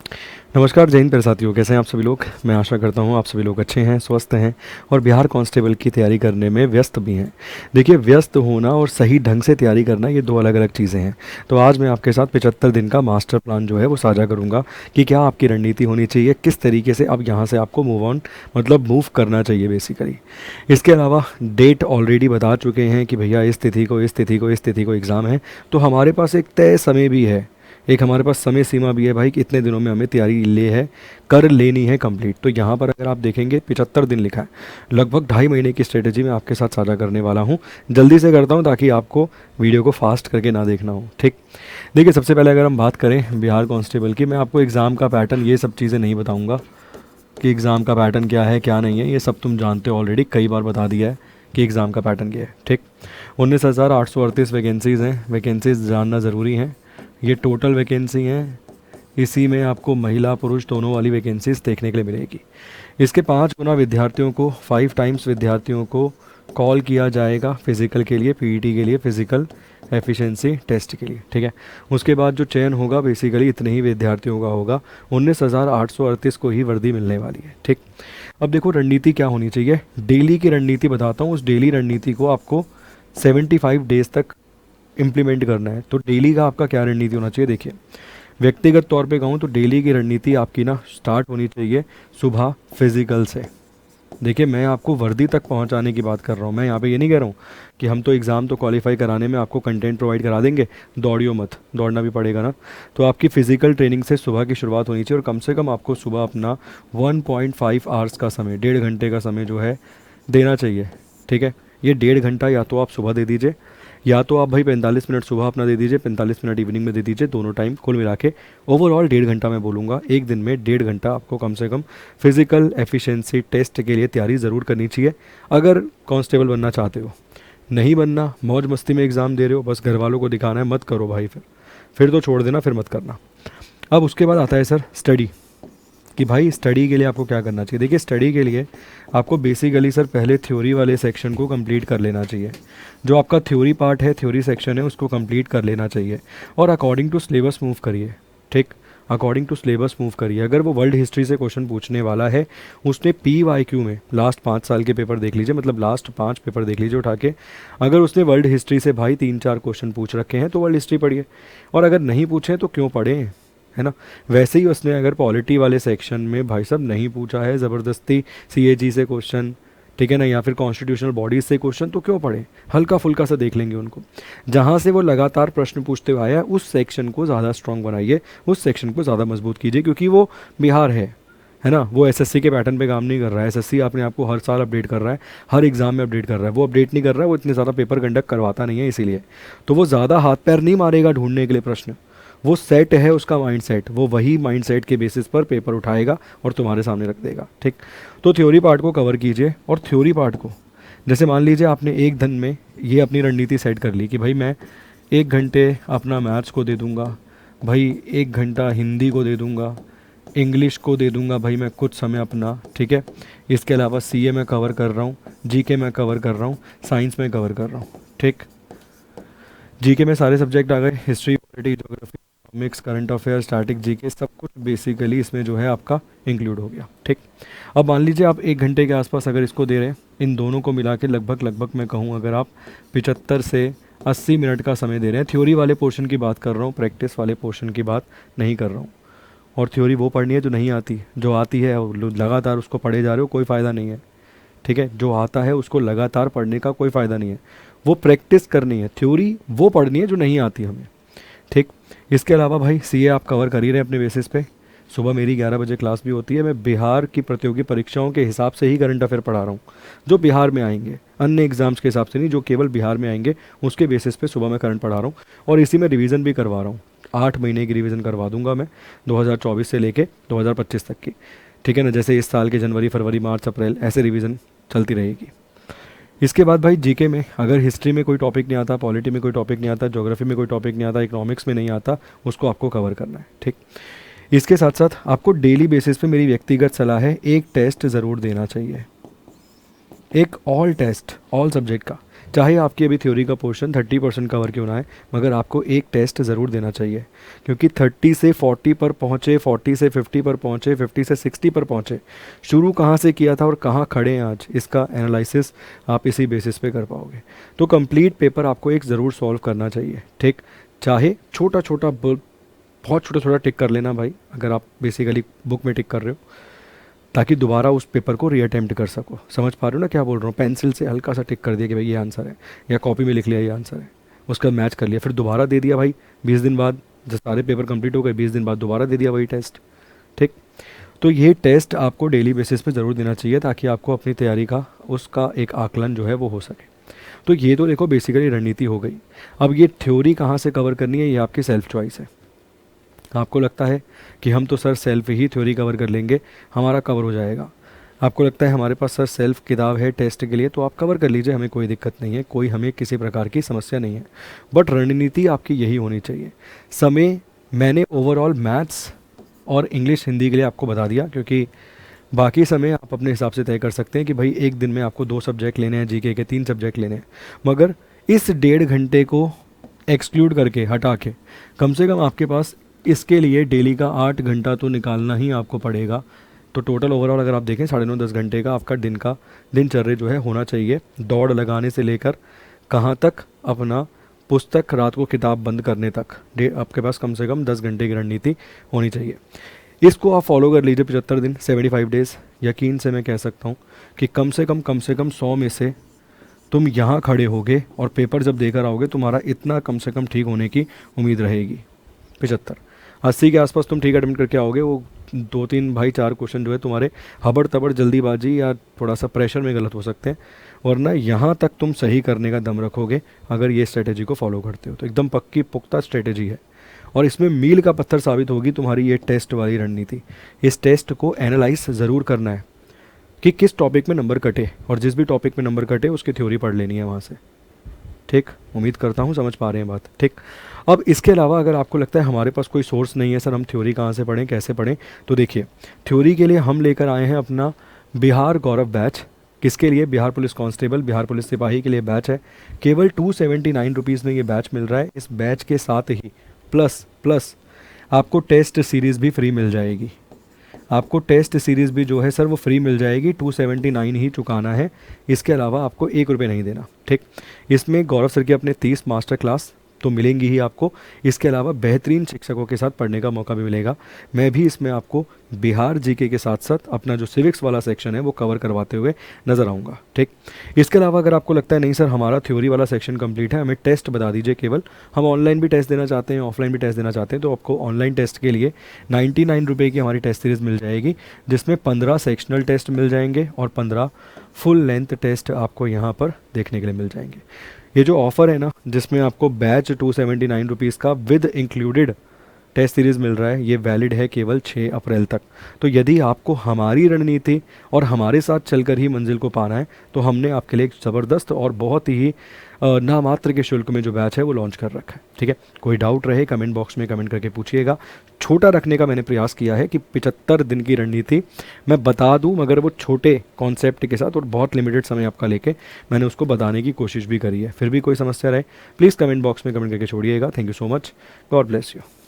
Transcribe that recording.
नमस्कार जय हिंद प्यारे साथियों, कैसे हैं आप सभी लोग। मैं आशा करता हूं आप सभी लोग अच्छे हैं, स्वस्थ हैं और बिहार कांस्टेबल की तैयारी करने में व्यस्त भी हैं। देखिए, व्यस्त होना और सही ढंग से तैयारी करना ये दो अलग अलग चीज़ें हैं। तो आज मैं आपके साथ 75 दिन का मास्टर प्लान जो है वो साझा करूंगा कि क्या आपकी रणनीति होनी चाहिए, किस तरीके से अब यहाँ से आपको मूव ऑन मतलब मूव करना चाहिए बेसिकली। इसके अलावा डेट ऑलरेडी बता चुके हैं कि भैया इस तिथि को इस तिथि को इस तिथि को एग्ज़ाम है, तो हमारे पास एक तय समय भी है, एक हमारे पास समय सीमा भी है भाई कि इतने दिनों में हमें तैयारी ले है कर लेनी है कंप्लीट। तो यहाँ पर अगर आप देखेंगे 75 दिन लिखा है, लगभग 2.5 महीने की स्ट्रेटेजी मैं आपके साथ साझा करने वाला हूँ। जल्दी से करता हूँ ताकि आपको वीडियो को फास्ट करके ना देखना हो, ठीक। देखिए, सबसे पहले अगर हम बात करें बिहार कांस्टेबल की, मैं आपको एग्ज़ाम का पैटर्न ये सब चीज़ें नहीं बताऊँगा कि एग्ज़ाम का पैटर्न क्या है क्या नहीं है, ये सब तुम जानते हो ऑलरेडी, कई बार बता दिया है कि एग्ज़ाम का पैटर्न क्या है, ठीक। 19,838 वैकेंसीज़ हैं, वैकेंसीज जानना ज़रूरी है। ये टोटल वैकेंसी हैं, इसी में आपको महिला पुरुष दोनों वाली वैकेंसीज देखने के लिए मिलेगी। इसके 5 गुना विद्यार्थियों को 5 टाइम्स विद्यार्थियों को कॉल किया जाएगा फिज़िकल के लिए, पीईटी के लिए, फिज़िकल एफिशिएंसी टेस्ट के लिए, ठीक है। उसके बाद जो चयन होगा बेसिकली इतने ही विद्यार्थियों का होगा। 19,838 को ही वर्दी मिलने वाली है, ठीक। अब देखो रणनीति क्या होनी चाहिए, डेली की रणनीति बताता हूँ। उस डेली रणनीति को आपको 75 डेज तक इम्प्लीमेंट करना है। तो डेली का आपका क्या रणनीति होना चाहिए, देखिए व्यक्तिगत तौर पे कहूँ तो डेली की रणनीति आपकी ना स्टार्ट होनी चाहिए सुबह फिजिकल से। देखिए, मैं आपको वर्दी तक पहुंचाने की बात कर रहा हूँ, मैं यहाँ पे ये नहीं कह रहा हूँ कि हम तो एग्ज़ाम तो क्वालिफाई कराने में आपको कंटेंट प्रोवाइड करा देंगे, दौड़ियो मत, दौड़ना भी पड़ेगा ना। तो आपकी फ़िज़िकल ट्रेनिंग से सुबह की शुरुआत होनी चाहिए और कम से कम आपको सुबह अपना 1.5 आवर्स का समय, 1.5 घंटे का समय जो है देना चाहिए, ठीक है। ये 1.5 घंटा या तो आप सुबह दे दीजिए, या तो आप भाई 45 मिनट सुबह अपना दे दीजिए, 45 मिनट इवनिंग में दे दीजिए, दोनों टाइम कुल मिला के ओवरऑल 1.5 घंटा मैं बोलूँगा। एक दिन में 1.5 घंटा आपको कम से कम फिजिकल एफिशिएंसी टेस्ट के लिए तैयारी ज़रूर करनी चाहिए अगर कांस्टेबल बनना चाहते हो। नहीं बनना, मौज मस्ती में एग्ज़ाम दे रहे हो, बस घर वालों को दिखाना है, मत करो भाई, फिर तो छोड़ देना, फिर मत करना। अब उसके बाद आता है सर स्टडी, कि भाई स्टडी के लिए आपको क्या करना चाहिए। देखिए, स्टडी के लिए आपको बेसिकली सर पहले थ्योरी वाले सेक्शन को कंप्लीट कर लेना चाहिए। जो आपका थ्योरी पार्ट है, थ्योरी सेक्शन है, उसको कंप्लीट कर लेना चाहिए और अकॉर्डिंग टू सिलेबस मूव करिए, ठीक। अकॉर्डिंग टू सिलेबस मूव करिए। अगर वो वर्ल्ड हिस्ट्री से क्वेश्चन पूछने वाला है, उसने PYQ में लास्ट 5 साल के पेपर देख लीजिए, मतलब लास्ट 5 पेपर देख लीजिए उठा के। अगर उसने वर्ल्ड हिस्ट्री से भाई 3-4 क्वेश्चन पूछ रखे हैं तो वर्ल्ड हिस्ट्री पढ़िए, और अगर नहीं पूछे तो क्यों पढ़ें, है ना। वैसे ही उसने अगर पॉलिटी वाले सेक्शन में भाई साहब नहीं पूछा है ज़बरदस्ती CAG से क्वेश्चन, ठीक है ना, या फिर कॉन्स्टिट्यूशनल बॉडीज से क्वेश्चन, तो क्यों पढ़े, हल्का फुल्का सा देख लेंगे उनको। जहाँ से वो लगातार प्रश्न पूछते हुए आया है उस सेक्शन को ज़्यादा स्ट्रॉन्ग बनाइए, उस सेक्शन को ज़्यादा मजबूत कीजिए, क्योंकि वो बिहार है ना। वो SSC के पैटर्न पे काम नहीं कर रहा है। SSC अपने आप को हर साल अपडेट कर रहा है, हर एग्ज़ाम में अपडेट कर रहा है। वो अपडेट नहीं कर रहा है, वो इतने ज़्यादा पेपर कंडक्ट करवाता नहीं है, इसीलिए तो वो ज़्यादा हाथ पैर नहीं मारेगा ढूंढने के लिए प्रश्न। वो सेट है उसका माइंडसेट, वो वही माइंडसेट के बेसिस पर पेपर उठाएगा और तुम्हारे सामने रख देगा, ठीक। तो थ्योरी पार्ट को कवर कीजिए, और थ्योरी पार्ट को जैसे मान लीजिए आपने एक दिन में ये अपनी रणनीति सेट कर ली कि भाई मैं 1 घंटे अपना मैथ्स को दे दूंगा, भाई 1 घंटा हिंदी को दे दूंगा, इंग्लिश को दे दूंगा भाई मैं कुछ समय अपना, ठीक है। इसके अलावा CA मैं कवर कर रहा हूँ, GK मैं कवर कर रहा हूँ, साइंस में कवर कर रहा हूँ, ठीक। GK में सारे सब्जेक्ट आ गए, history, polity, geography, economics, current affair, static GK, सब कुछ बेसिकली इसमें जो है आपका इंक्लूड हो गया, ठीक। अब मान लीजिए आप 1 घंटे के आसपास अगर इसको दे रहे हैं, इन दोनों को मिला के लगभग मैं कहूँ अगर आप 75 से 80 मिनट का समय दे रहे हैं। थ्योरी वाले पोर्शन की बात कर रहा हूँ, प्रैक्टिस वाले पोर्शन की बात नहीं कर रहा हूँ। और थ्योरी वो पढ़नी है जो नहीं आती, जो आती है लगातार उसको पढ़े जा रहे हो, कोई फ़ायदा नहीं है, ठीक है। जो आता है उसको लगातार पढ़ने का कोई फ़ायदा नहीं है, वो प्रैक्टिस करनी है। थ्योरी वो पढ़नी है जो नहीं आती हमें, ठीक। इसके अलावा भाई CA आप कवर कर ही रहे हैं अपने बेसिस पे। सुबह मेरी 11 बजे क्लास भी होती है, मैं बिहार की प्रतियोगी परीक्षाओं के हिसाब से ही करंट अफेयर पढ़ा रहा हूँ, जो बिहार में आएंगे, अन्य एग्जाम्स के हिसाब से नहीं, जो केवल बिहार में आएंगे उसके बेसिस पे सुबह मैं करंट पढ़ा रहा हूँ। और इसी में रिवीजन भी करवा रहा हूँ, 8 महीने की रिवीजन करवा दूंगा मैं, 2024 से लेके 2025 तक की, ठीक है ना। जैसे इस साल के जनवरी, फरवरी, मार्च, अप्रैल, ऐसे रिवीजन चलती रहेगी। इसके बाद भाई GK में अगर हिस्ट्री में कोई टॉपिक नहीं आता, पॉलिटी में कोई टॉपिक नहीं आता, ज्योग्राफी में कोई टॉपिक नहीं आता, इकोनॉमिक्स में नहीं आता, उसको आपको कवर करना है, ठीक। इसके साथ साथ आपको डेली बेसिस पे मेरी व्यक्तिगत सलाह है, एक टेस्ट ज़रूर देना चाहिए, एक ऑल टेस्ट, ऑल सब्जेक्ट का, चाहे आपकी अभी थ्योरी का पोर्शन 30% कवर क्यों ना है, मगर आपको एक टेस्ट ज़रूर देना चाहिए, क्योंकि 30 से 40 पर पहुँचे, 40 से 50 पर पहुँचे, 50 से 60 पर पहुँचे, शुरू कहाँ से किया था और कहाँ खड़े हैं आज, इसका एनालिसिस आप इसी बेसिस पे कर पाओगे। तो कंप्लीट पेपर आपको एक ज़रूर सॉल्व करना चाहिए, ठीक। चाहे छोटा छोटा बहुत छोटा छोटा टिक कर लेना भाई, अगर आप बेसिकली बुक में टिक कर रहे हो, ताकि दोबारा उस पेपर को रीअटेम्प्ट कर सको। समझ पा रहे हो ना क्या बोल रहा हूँ? पेंसिल से हल्का सा टिक कर दिया कि भाई ये आंसर है, या कॉपी में लिख लिया ये आंसर है, उसका मैच कर लिया, फिर दोबारा दे दिया भाई 20 दिन बाद, जब सारे पेपर कंप्लीट हो गए 20 दिन बाद दोबारा दे दिया वही टेस्ट, ठीक। तो ये टेस्ट आपको डेली बेसिस पे ज़रूर देना चाहिए, ताकि आपको अपनी तैयारी का उसका एक आकलन जो है वो हो सके। तो ये तो देखो बेसिकली रणनीति हो गई। अब ये थ्योरी कहाँ से कवर करनी है, ये आपकी सेल्फ चॉइस है। आपको लगता है कि हम तो सर सेल्फ ही थ्योरी कवर कर लेंगे, हमारा कवर हो जाएगा। आपको लगता है हमारे पास सर सेल्फ किताब है टेस्ट के लिए, तो आप कवर कर लीजिए, हमें कोई दिक्कत नहीं है, कोई हमें किसी प्रकार की समस्या नहीं है। बट रणनीति आपकी यही होनी चाहिए। समय मैंने ओवरऑल मैथ्स और इंग्लिश हिंदी के लिए आपको बता दिया, क्योंकि बाकी समय आप अपने हिसाब से तय कर सकते हैं कि भाई एक दिन में आपको 2 सब्जेक्ट लेने हैं, जीके के 3 सब्जेक्ट लेने हैं, मगर इस 1.5 घंटे को एक्सक्लूड करके हटा के कम से कम आपके पास इसके लिए डेली का 8 घंटा तो निकालना ही आपको पड़ेगा। तो टोटल ओवरऑल अगर आप देखें 9.5-10 घंटे का आपका दिनचर्या जो है होना चाहिए, दौड़ लगाने से लेकर कहाँ तक, अपना पुस्तक रात को किताब बंद करने तक आपके पास कम से कम 10 घंटे की रणनीति होनी चाहिए। इसको आप फॉलो कर लीजिए 75 दिन, 75 डेज़। यकीन से मैं कह सकता हूँ कि कम से कम 100 में से तुम यहाँ खड़े होगे, और पेपर जब देकर आओगे तुम्हारा इतना कम से कम ठीक होने की उम्मीद रहेगी। 75-80 के आसपास तुम ठीक अटेम्प्ट करके आओगे। वो 2-3 भाई 4 क्वेश्चन जो है तुम्हारे हबड़ तबड़ जल्दीबाजी या थोड़ा सा प्रेशर में गलत हो सकते हैं, वरना यहाँ तक तुम सही करने का दम रखोगे अगर ये स्ट्रेटेजी को फॉलो करते हो। तो एकदम पक्की पुख्ता स्ट्रेटेजी है, और इसमें मील का पत्थर साबित होगी तुम्हारी ये टेस्ट वाली रणनीति। इस टेस्ट को एनालाइज ज़रूर करना है कि किस टॉपिक में नंबर कटे, और जिस भी टॉपिक में नंबर कटे उसकी थ्योरी पढ़ लेनी है वहाँ से, ठीक। उम्मीद करता हूँ समझ पा रहे हैं बात, ठीक। अब इसके अलावा अगर आपको लगता है हमारे पास कोई सोर्स नहीं है सर, हम थ्योरी कहाँ से पढ़ें, कैसे पढ़ें, तो देखिए थ्योरी के लिए हम लेकर आए हैं अपना बिहार गौरव बैच। किसके लिए? Bihar police constable, Bihar police सिपाही के लिए बैच है। केवल 279 रुपीज़ में ये बैच मिल रहा है। इस बैच के साथ ही प्लस आपको टेस्ट सीरीज़ भी फ्री मिल जाएगी। आपको टेस्ट सीरीज़ भी जो है सर वो फ्री मिल जाएगी, 279 ही चुकाना है, इसके अलावा आपको 1 रुपये नहीं देना, ठीक। इसमें गौरव सर के अपने 30 मास्टर क्लास तो मिलेंगी ही आपको, इसके अलावा बेहतरीन शिक्षकों के साथ पढ़ने का मौका भी मिलेगा। मैं भी इसमें आपको बिहार जीके के साथ साथ अपना जो सिविक्स वाला सेक्शन है वो कवर करवाते हुए नज़र आऊँगा, ठीक। इसके अलावा अगर आपको लगता है नहीं सर हमारा थ्योरी वाला सेक्शन कंप्लीट है, हमें टेस्ट बता दीजिए केवल, हम ऑनलाइन भी टेस्ट देना चाहते हैं, ऑफलाइन भी टेस्ट देना चाहते हैं, तो आपको ऑनलाइन टेस्ट के लिए 99 रुपये की हमारी टेस्ट सीरीज़ मिल जाएगी, जिसमें 15 सेक्शनल टेस्ट मिल जाएंगे और 15 फुल लेंथ टेस्ट आपको यहाँ पर देखने के लिए मिल जाएंगे। ये जो ऑफ़र है ना, जिसमें आपको बैच 279 रुपीज़ का विद इंक्लूडेड टेस्ट सीरीज़ मिल रहा है, ये वैलिड है केवल 6 अप्रैल तक। तो यदि आपको हमारी रणनीति और हमारे साथ चलकर ही मंजिल को पाना है, तो हमने आपके लिए एक ज़बरदस्त और बहुत ही नामात्र के शुल्क में जो बैच है वो लॉन्च कर रखा है, ठीक है। कोई डाउट रहे कमेंट बॉक्स में कमेंट करके पूछिएगा। छोटा रखने का मैंने प्रयास किया है कि 75 दिन की रणनीति मैं बता दूं, मगर वो छोटे कॉन्सेप्ट के साथ और बहुत लिमिटेड समय आपका लेके मैंने उसको बताने की कोशिश भी करी है। फिर भी कोई समस्या रहे प्लीज़ कमेंट बॉक्स में कमेंट करके छोड़िएगा। Thank you so much, god bless you.